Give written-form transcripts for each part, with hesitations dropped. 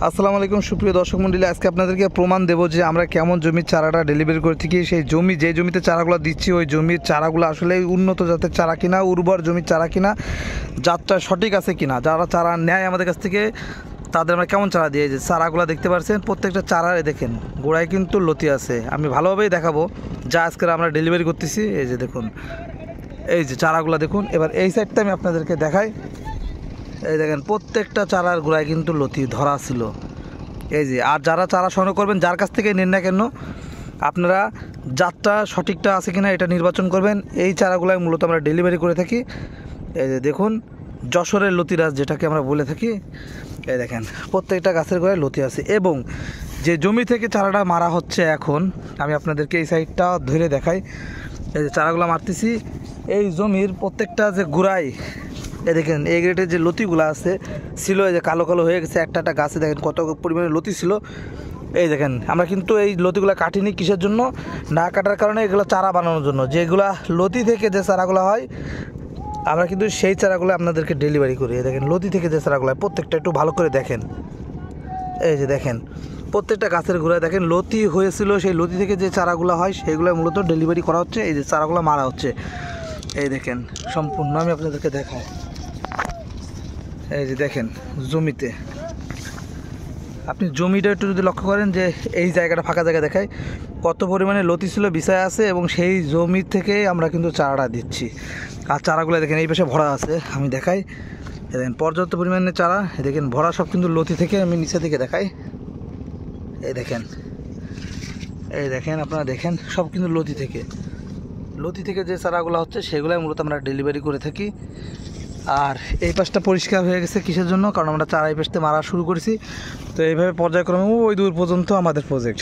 আসসালামু আলাইকুম সুপ্রিয় দর্শক মণ্ডলী, আজকে আপনাদেরকে প্রমাণ দেবো যে আমরা কেমন জমির চারাটা ডেলিভারি করে থাকি। সেই জমি যে জমিতে চারাগুলো দিচ্ছি ওই জমির চারাগুলো আসলে উন্নত জাতের চারা কিনা, উর্বর জমির চারা কিনা, জাতটা সঠিক আছে কিনা। যারা চারা নেয় আমাদের কাছ থেকে তাদের আমরা কেমন চারা দিয়ে, যে চারাগুলো দেখতে পাচ্ছেন প্রত্যেকটা চারায় দেখেন গোড়ায় কিন্তু লতি আছে। আমি ভালোভাবেই দেখাবো যা আজকে আমরা ডেলিভারি করতেছি। এই যে দেখুন, এই যে চারাগুলো দেখুন। এবার এই সাইডটা আমি আপনাদেরকে দেখাই। এই দেখেন প্রত্যেকটা চারার গোড়ায় কিন্তু লতি ধরা ছিল। এই যে, আর যারা চারা সংগ্রহ করবেন যার কাছ থেকে নিন না কেন, আপনারা জাতটা সঠিকটা আছে কিনা এটা নির্বাচন করবেন। এই চারাগুলাই মূলত আমরা ডেলিভারি করে থাকি। এই যে দেখুন, যশোরের লতিরাজ যেটাকে আমরা বলে থাকি। এই দেখেন প্রত্যেকটা গাছের গোড়ায় লতি আছে। এবং যে জমি থেকে চারাটা মারা হচ্ছে এখন, আমি আপনাদেরকে এই সাইডটা ধরে দেখাই। এই যে চারাগুলো মারতেছি, এই জমির প্রত্যেকটা যে গোড়ায় এই দেখেন এই গ্রেডের যে লতিগুলো আছে ছিল, এই যে কালো কালো হয়ে গেছে। একটা একটা গাছে দেখেন কত পরিমাণে লতি ছিল। এই দেখেন আমরা কিন্তু এই লতিগুলো কাটিনি কিসের জন্য, না কাটার কারণে এগুলো চারা বানানোর জন্য। যেগুলা লতি থেকে যে চারাগুলো হয় আমরা কিন্তু সেই চারাগুলো আপনাদেরকে ডেলিভারি করি। দেখেন লতি থেকে যে চারাগুলো হয় প্রত্যেকটা একটু ভালো করে দেখেন। এই যে দেখেন প্রত্যেকটা গাছের গোড়ায় দেখেন লতি হয়েছিল। সেই লতি থেকে যে চারাগুলো হয় সেইগুলো মূলত ডেলিভারি করা হচ্ছে। এই যে চারাগুলো মারা হচ্ছে, এই দেখেন সম্পূর্ণ আমি আপনাদেরকে দেখাই। এই যে দেখেন জমিতে, আপনি জমিটা একটু যদি লক্ষ্য করেন যে এই জায়গাটা ফাঁকা জায়গা দেখায় কত পরিমাণে লতি ছিল, বিছায় আছে। এবং সেই জমি থেকে আমরা কিন্তু চারাটা দিচ্ছি। আর চারাগুলো দেখেন এই পাশে ভরা আছে, আমি দেখাই। দেখেন পর্যাপ্ত পরিমাণে চারা, দেখেন ভরা সব কিন্তু লতি থেকে। আমি নিচে থেকে দেখাই। এই দেখেন, এই দেখেন আপনারা দেখেন সব কিন্তু লতি থেকে। লতি থেকে যে চারাগুলো হচ্ছে সেগুলাই মূলত আমরা ডেলিভারি করে থাকি। আর এই পাশটা পরিষ্কার হয়ে গেছে কিসের জন্য, কারণ আমরা চারা এই পাশতে মারা শুরু করেছি। তো এইভাবে পর্যায়ক্রমে ওই দূর পর্যন্ত আমাদের প্রজেক্ট।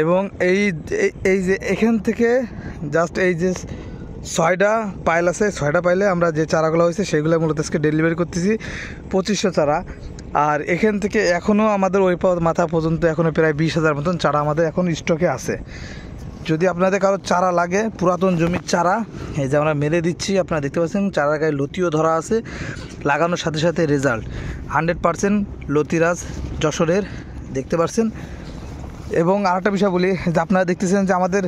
এবং এই যে এখান থেকে জাস্ট এই যে 6টা পাইল আছে, 6টা পাইলে আমরা যে চারাগুলো হয়েছে সেগুলো মূলত আজকে ডেলিভারি করতেছি 2500 চারা। আর এখান থেকে এখনও আমাদের ওই মাথা পর্যন্ত এখনও প্রায় 20,000 মতন চারা আমাদের এখন স্টকে আছে। যদি আপনাদের কারো চারা লাগে, পুরাতন জমির চারা, এই যে আমরা মেরে দিচ্ছি, আপনারা দেখতে পাচ্ছেন চারার গায়ে লতিও ধরা আছে। লাগানোর সাথে সাথে রেজাল্ট 100% লতিরাজ যশোরের, দেখতে পাচ্ছেন। এবং আরেকটা বিষয় বলি, যে আপনারা দেখতেছেন যে আমাদের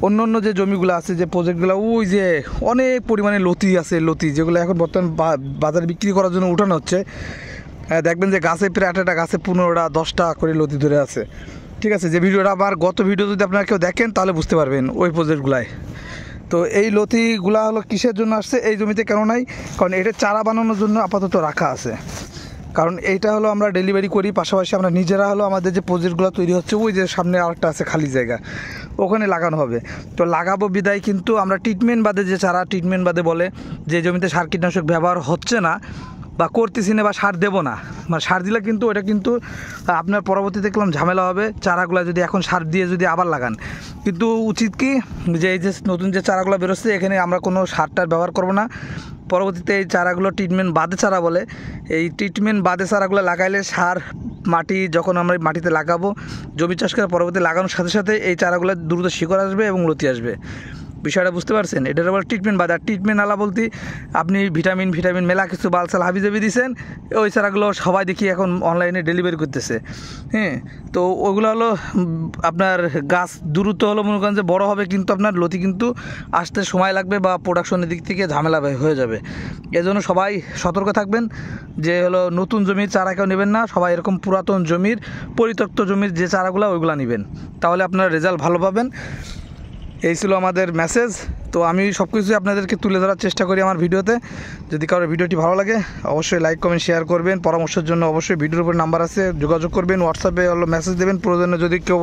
অন্য অন্য যে জমিগুলো আছে, যে প্রজেক্টগুলো, ওই যে অনেক পরিমাণে লতি আছে, লতি যেগুলো এখন বর্তমান বাজারে বিক্রি করার জন্য উঠানো হচ্ছে। দেখবেন যে গাছে প্রায় একটা গাছে 15টা 10টা করে লতি ধরে আছে। ঠিক আছে, যে ভিডিওটা আবার গত ভিডিও যদি আপনারা কেউ দেখেন তাহলে বুঝতে পারবেন ওই প্রজেক্টগুলায়। তো এই লতিগুলা হলো কিসের জন্য আসছে, এই জমিতে কেন নাই, কারণ এটা চারা বানানোর জন্য আপাতত রাখা আছে। কারণ এইটা হলো আমরা ডেলিভারি করি, পাশাপাশি আমরা নিজেরা হলো আমাদের যে প্রজেক্টগুলো তৈরি হচ্ছে ওই যে সামনে আরেকটা আছে খালি জায়গা, ওখানে লাগানো হবে। তো লাগাবো বিদায় কিন্তু আমরা ট্রিটমেন্ট বাদে যে চারা, ট্রিটমেন্ট বাদে বলে যে জমিতে সার কীটনাশক ব্যবহার হচ্ছে না বা করতেছি না বা সার দেবো না, মানে সার দিলে কিন্তু ওটা কিন্তু আপনার পরবর্তীতে দেখলাম ঝামেলা হবে। চারাগুলো যদি এখন সার দিয়ে যদি আবার লাগান, কিন্তু উচিত কি যে এই যে নতুন যে চারাগুলো বেরোচ্ছে এখানে আমরা কোনো সারটার ব্যবহার করব না। পরবর্তীতে এই চারাগুলো ট্রিটমেন্ট বাদে চারা বলে, এই ট্রিটমেন্ট বাদে চারাগুলো লাগাইলে সার মাটি যখন আমরা মাটিতে লাগাবো, জমি চাষ করে পরবর্তী লাগানোর সাথে সাথে এই চারাগুলো দ্রুত শিকড় আসবে এবং লতি আসবে। বিষয়টা বুঝতে পারছেন? এটার আবার ট্রিটমেন্ট বাদে। আর ট্রিটমেন্ট আলা বলতে আপনি ভিটামিন মেলা কিছু বালসাল হাবিজাবি দিয়েছেন, ওই চারাগুলো সবাই দেখি এখন অনলাইনে ডেলিভারি করতেছে। হ্যাঁ, তো ওগুলো হলো আপনার গাছ দ্রুত হলো মনে করেন যে বড়ো হবে, কিন্তু আপনার লতি কিন্তু আসতে সময় লাগবে বা প্রোডাকশনের দিক থেকে ঝামেলা হয়ে যাবে। এজন্য সবাই সতর্ক থাকবেন যে হলো নতুন জমির চারা কেউ নেবেন না, সবাই এরকম পুরাতন জমির পরিত্যক্ত জমির যে চারাগুলো ওইগুলো নেবেন, তাহলে আপনার রেজাল্ট ভালো পাবেন। এই ছিল আমাদের মেসেজ। তো আমি সব কিছুই আপনাদেরকে তুলে ধরার চেষ্টা করি আমার ভিডিওতে। যদি কারো ভিডিওটি ভালো লাগে অবশ্যই লাইক কমেন্ট শেয়ার করবেন। পরামর্শের জন্য অবশ্যই ভিডিওর উপর নাম্বার আছে, যোগাযোগ করবেন, হোয়াটসঅ্যাপে হলো মেসেজ দেবেন। প্রয়োজনে যদি কেউ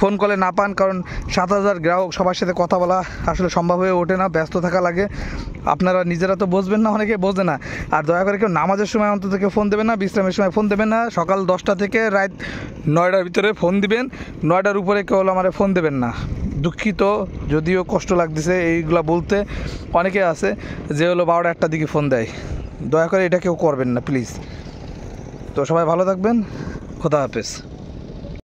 ফোন কলে না পান, কারণ 7,000 গ্রাহক সবার সাথে কথা বলা আসলে সম্ভব হয়ে ওঠে না, ব্যস্ত থাকা লাগে। আপনারা নিজেরা তো বুঝবেন না, অনেকে বোঝে না। আর দয়া করে কেউ নামাজের সময় অন্তত কেউ ফোন দেবেন না, বিশ্রামের সময় ফোন দেবেন না। সকাল 10টা থেকে রাত 9টার ভিতরে ফোন দিবেন, 9টার উপরে কেউ হলো আমার ফোন দেবেন না। দুঃখিত, যদিও কষ্ট লাগতেছে এইগুলা বলতে, অনেকে আছে যে হলো 12টা 1টার দিকে ফোন দেয়। দয়া করে এটা কেউ করবেন না প্লিজ। তো সবাই ভালো থাকবেন, খোদা হাফেজ।